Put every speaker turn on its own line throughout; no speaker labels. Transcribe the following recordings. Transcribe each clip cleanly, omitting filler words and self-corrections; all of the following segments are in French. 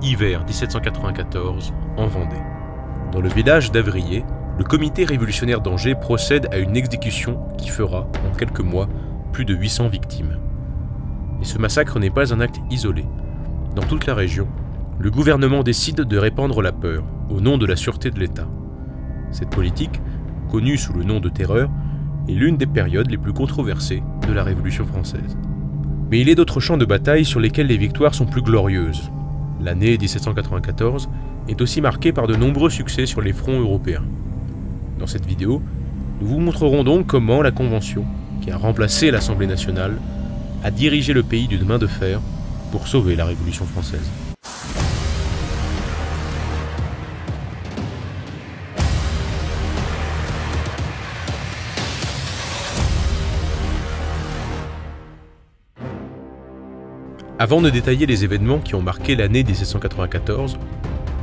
hiver 1794, en Vendée. Dans le village d'Avrier, le comité révolutionnaire d'Angers procède à une exécution qui fera, en quelques mois, plus de 800 victimes. Et ce massacre n'est pas un acte isolé. Dans toute la région, le gouvernement décide de répandre la peur, au nom de la sûreté de l'État. Cette politique, connue sous le nom de terreur, est l'une des périodes les plus controversées de la Révolution française. Mais il est d'autres champs de bataille sur lesquels les victoires sont plus glorieuses. L'année 1794 est aussi marquée par de nombreux succès sur les fronts européens. Dans cette vidéo, nous vous montrerons donc comment la Convention, qui a remplacé l'Assemblée nationale, a dirigé le pays d'une main de fer pour sauver la Révolution française. Avant de détailler les événements qui ont marqué l'année 1794,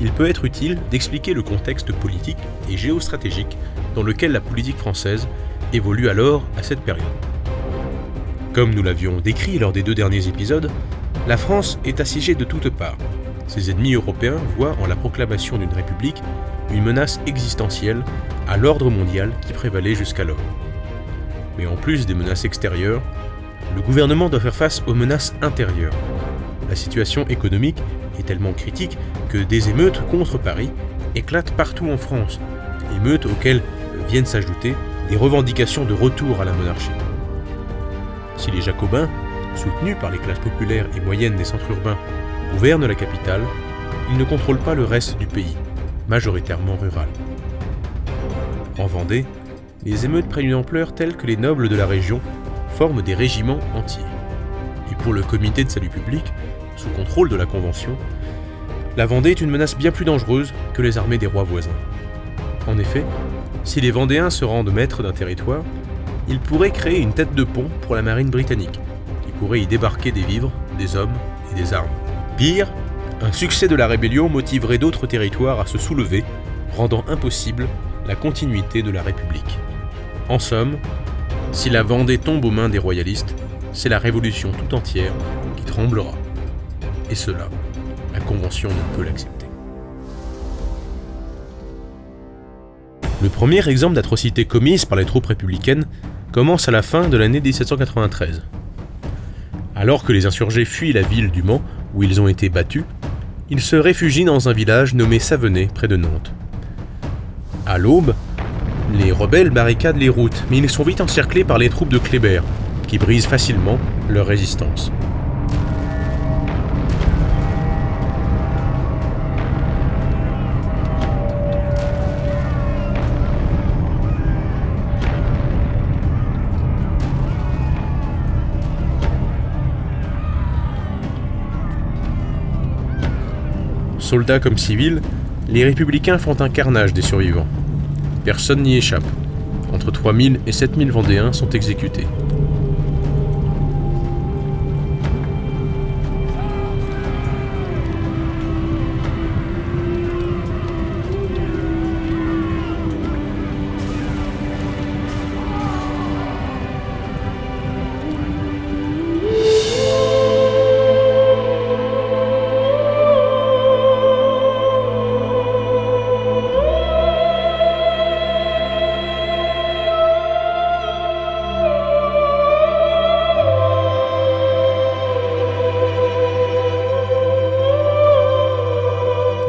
il peut être utile d'expliquer le contexte politique et géostratégique dans lequel la politique française évolue alors à cette période. Comme nous l'avions décrit lors des 2 derniers épisodes, la France est assiégée de toutes parts. Ses ennemis européens voient en la proclamation d'une république une menace existentielle à l'ordre mondial qui prévalait jusqu'alors. Mais en plus des menaces extérieures, le gouvernement doit faire face aux menaces intérieures. La situation économique est tellement critique que des émeutes contre Paris éclatent partout en France, émeutes auxquelles viennent s'ajouter des revendications de retour à la monarchie. Si les Jacobins, soutenus par les classes populaires et moyennes des centres urbains, gouvernent la capitale, ils ne contrôlent pas le reste du pays, majoritairement rural. En Vendée, les émeutes prennent une ampleur telle que les nobles de la région forment des régiments entiers. Et pour le comité de salut public, sous contrôle de la Convention, la Vendée est une menace bien plus dangereuse que les armées des rois voisins. En effet, si les Vendéens se rendent maîtres d'un territoire, ils pourraient créer une tête de pont pour la marine britannique, qui pourrait y débarquer des vivres, des hommes et des armes. Pire, un succès de la rébellion motiverait d'autres territoires à se soulever, rendant impossible la continuité de la République. En somme, si la Vendée tombe aux mains des royalistes, c'est la Révolution tout entière qui tremblera. Et cela, la Convention ne peut l'accepter. Le premier exemple d'atrocité commise par les troupes républicaines commence à la fin de l'année 1793. Alors que les insurgés fuient la ville du Mans, où ils ont été battus, ils se réfugient dans un village nommé Savenay, près de Nantes. À l'aube, les rebelles barricadent les routes, mais ils sont vite encerclés par les troupes de Kléber, qui brisent facilement leur résistance. Soldats comme civils, les républicains font un carnage des survivants. Personne n'y échappe. Entre 3000 et 7000 Vendéens sont exécutés.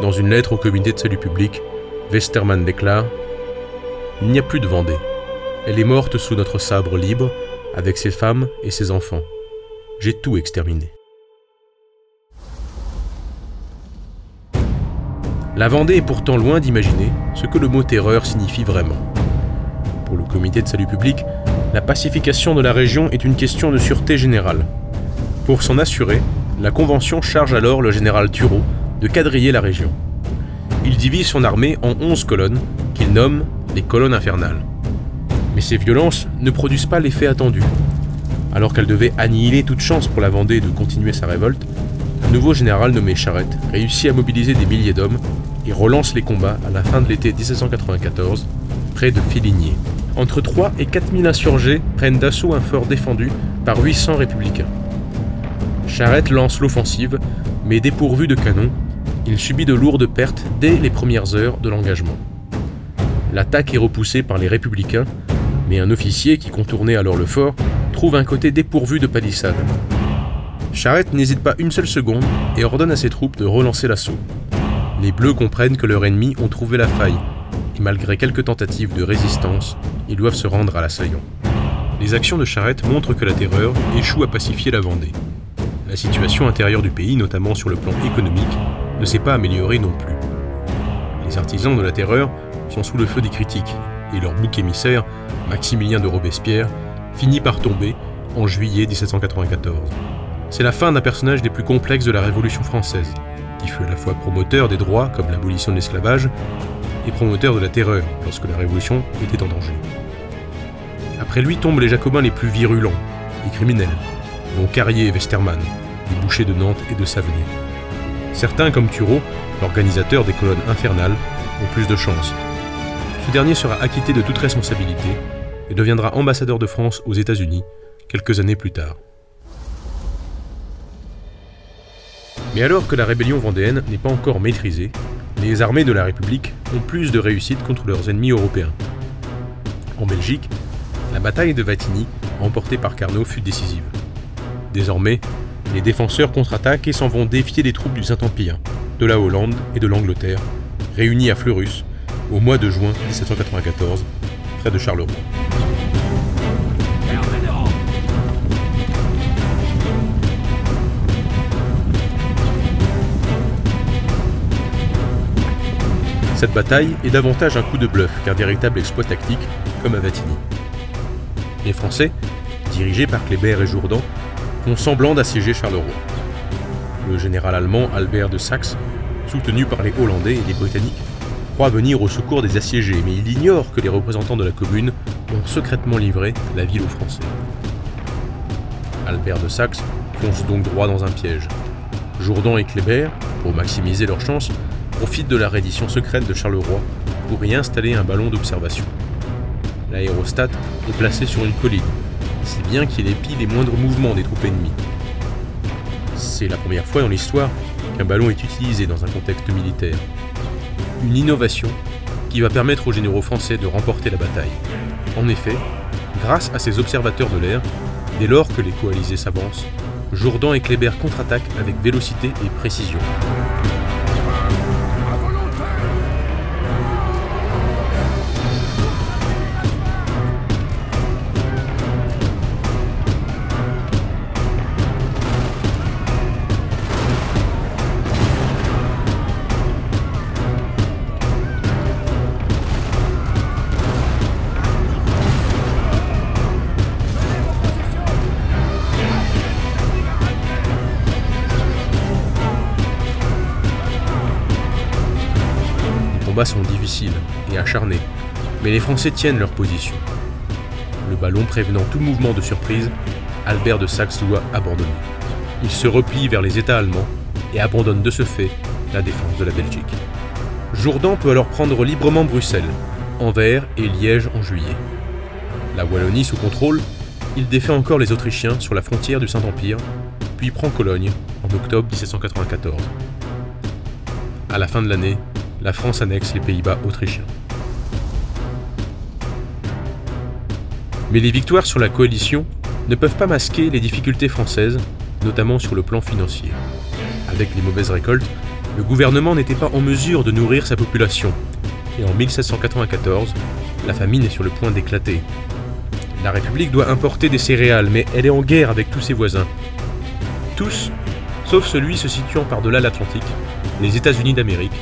Dans une lettre au comité de salut public, Westermann déclare « Il n'y a plus de Vendée. Elle est morte sous notre sabre libre, avec ses femmes et ses enfants. J'ai tout exterminé. » La Vendée est pourtant loin d'imaginer ce que le mot terreur signifie vraiment. Pour le comité de salut public, la pacification de la région est une question de sûreté générale. Pour s'en assurer, la Convention charge alors le général Turreau de quadriller la région. Il divise son armée en 11 colonnes, qu'il nomme les colonnes infernales. Mais ces violences ne produisent pas l'effet attendu. Alors qu'elles devaient annihiler toute chance pour la Vendée de continuer sa révolte, un nouveau général nommé Charette réussit à mobiliser des milliers d'hommes et relance les combats à la fin de l'été 1794, près de Féligné. Entre 3 et 4000 insurgés prennent d'assaut un fort défendu par 800 républicains. Charette lance l'offensive, mais dépourvu de canons, il subit de lourdes pertes dès les premières heures de l'engagement. L'attaque est repoussée par les républicains, mais un officier qui contournait alors le fort trouve un côté dépourvu de palissade. Charette n'hésite pas une seule seconde et ordonne à ses troupes de relancer l'assaut. Les Bleus comprennent que leurs ennemis ont trouvé la faille, et malgré quelques tentatives de résistance, ils doivent se rendre à l'assaillant. Les actions de Charette montrent que la terreur échoue à pacifier la Vendée. La situation intérieure du pays, notamment sur le plan économique, ne s'est pas améliorée non plus. Les artisans de la terreur sont sous le feu des critiques, et leur bouc émissaire, Maximilien de Robespierre, finit par tomber en juillet 1794. C'est la fin d'un personnage des plus complexes de la Révolution française, qui fut à la fois promoteur des droits comme l'abolition de l'esclavage et promoteur de la terreur lorsque la Révolution était en danger. Après lui tombent les Jacobins les plus virulents, les criminels, dont Carrier et Westermann, les bouchers de Nantes et de Savenay. Certains, comme Turreau, l'organisateur des colonnes infernales, ont plus de chance. Ce dernier sera acquitté de toute responsabilité et deviendra ambassadeur de France aux États-Unis quelques années plus tard. Mais alors que la rébellion vendéenne n'est pas encore maîtrisée, les armées de la République ont plus de réussite contre leurs ennemis européens. En Belgique, la bataille de Wattignies, remportée par Carnot, fut décisive. Désormais, les défenseurs contre-attaquent et s'en vont défier les troupes du Saint-Empire, de la Hollande et de l'Angleterre, réunies à Fleurus, au mois de juin 1794, près de Charleroi. Cette bataille est davantage un coup de bluff qu'un véritable exploit tactique, comme à Wattignies. Les Français, dirigés par Kléber et Jourdan, font semblant d'assiéger Charleroi. Le général allemand Albert de Saxe, soutenu par les Hollandais et les Britanniques, croit venir au secours des assiégés, mais il ignore que les représentants de la Commune ont secrètement livré la ville aux Français. Albert de Saxe fonce donc droit dans un piège. Jourdan et Kléber, pour maximiser leurs chances, profitent de la reddition secrète de Charleroi pour y installer un ballon d'observation. L'aérostat est placé sur une colline, si bien qu'il épie les moindres mouvements des troupes ennemies. C'est la première fois dans l'histoire qu'un ballon est utilisé dans un contexte militaire. Une innovation qui va permettre aux généraux français de remporter la bataille. En effet, grâce à ces observateurs de l'air, dès lors que les coalisés s'avancent, Jourdan et Kléber contre-attaquent avec vélocité et précision. Les combats sont difficiles et acharnés, mais les Français tiennent leur position. Le ballon prévenant tout mouvement de surprise, Albert de Saxe doit abandonner. Il se replie vers les États allemands et abandonne de ce fait la défense de la Belgique. Jourdan peut alors prendre librement Bruxelles, Anvers et Liège en juillet. La Wallonie sous contrôle, il défait encore les Autrichiens sur la frontière du Saint-Empire, puis prend Cologne en octobre 1794. À la fin de l'année, la France annexe les Pays-Bas autrichiens. Mais les victoires sur la coalition ne peuvent pas masquer les difficultés françaises, notamment sur le plan financier. Avec les mauvaises récoltes, le gouvernement n'était pas en mesure de nourrir sa population, et en 1794, la famine est sur le point d'éclater. La République doit importer des céréales, mais elle est en guerre avec tous ses voisins. Tous, sauf celui se situant par-delà l'Atlantique, les États-Unis d'Amérique,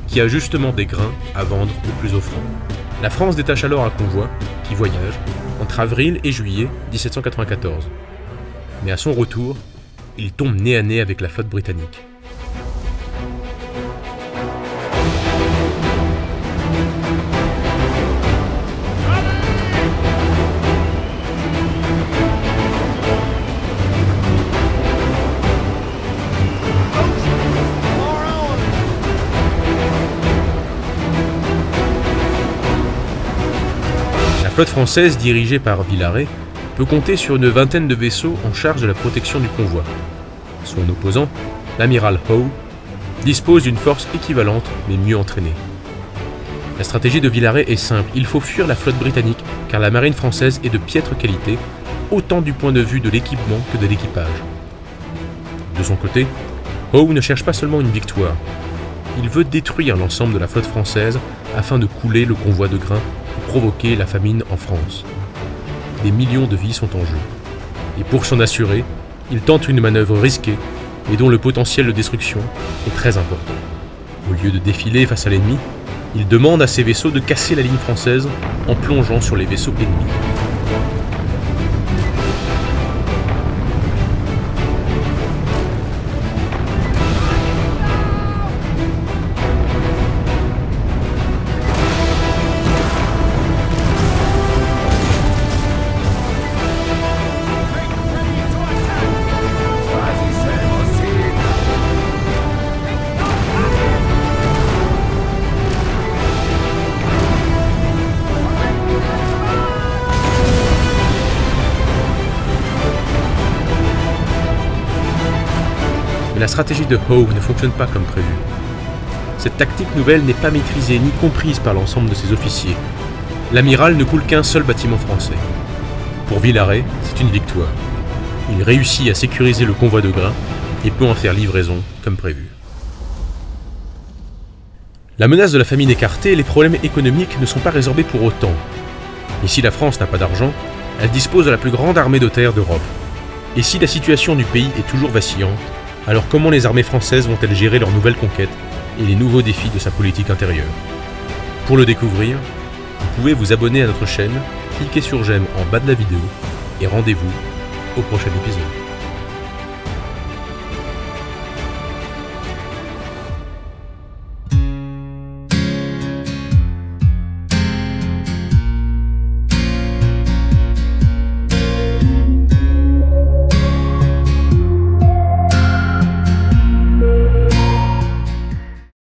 qui a justement des grains à vendre aux plus offrants. La France détache alors un convoi qui voyage entre avril et juillet 1794. Mais à son retour, il tombe nez à nez avec la flotte britannique. La flotte française, dirigée par Villaret, peut compter sur une vingtaine de vaisseaux en charge de la protection du convoi. Son opposant, l'amiral Howe, dispose d'une force équivalente mais mieux entraînée. La stratégie de Villaret est simple, il faut fuir la flotte britannique car la marine française est de piètre qualité, autant du point de vue de l'équipement que de l'équipage. De son côté, Howe ne cherche pas seulement une victoire, il veut détruire l'ensemble de la flotte française afin de couler le convoi de grains et provoquer la famine en France. Des millions de vies sont en jeu. Et pour s'en assurer, il tente une manœuvre risquée et dont le potentiel de destruction est très important. Au lieu de défiler face à l'ennemi, il demande à ses vaisseaux de casser la ligne française en plongeant sur les vaisseaux ennemis. Mais la stratégie de Howe ne fonctionne pas comme prévu. Cette tactique nouvelle n'est pas maîtrisée ni comprise par l'ensemble de ses officiers. L'amiral ne coule qu'un seul bâtiment français. Pour Villaret, c'est une victoire. Il réussit à sécuriser le convoi de grains et peut en faire livraison comme prévu. La menace de la famine écartée, les problèmes économiques ne sont pas résorbés pour autant. Et si la France n'a pas d'argent, elle dispose de la plus grande armée de terre d'Europe. Et si la situation du pays est toujours vacillante, alors comment les armées françaises vont-elles gérer leurs nouvelles conquêtes et les nouveaux défis de sa politique intérieure? Pour le découvrir, vous pouvez vous abonner à notre chaîne, cliquez sur j'aime en bas de la vidéo et rendez-vous au prochain épisode.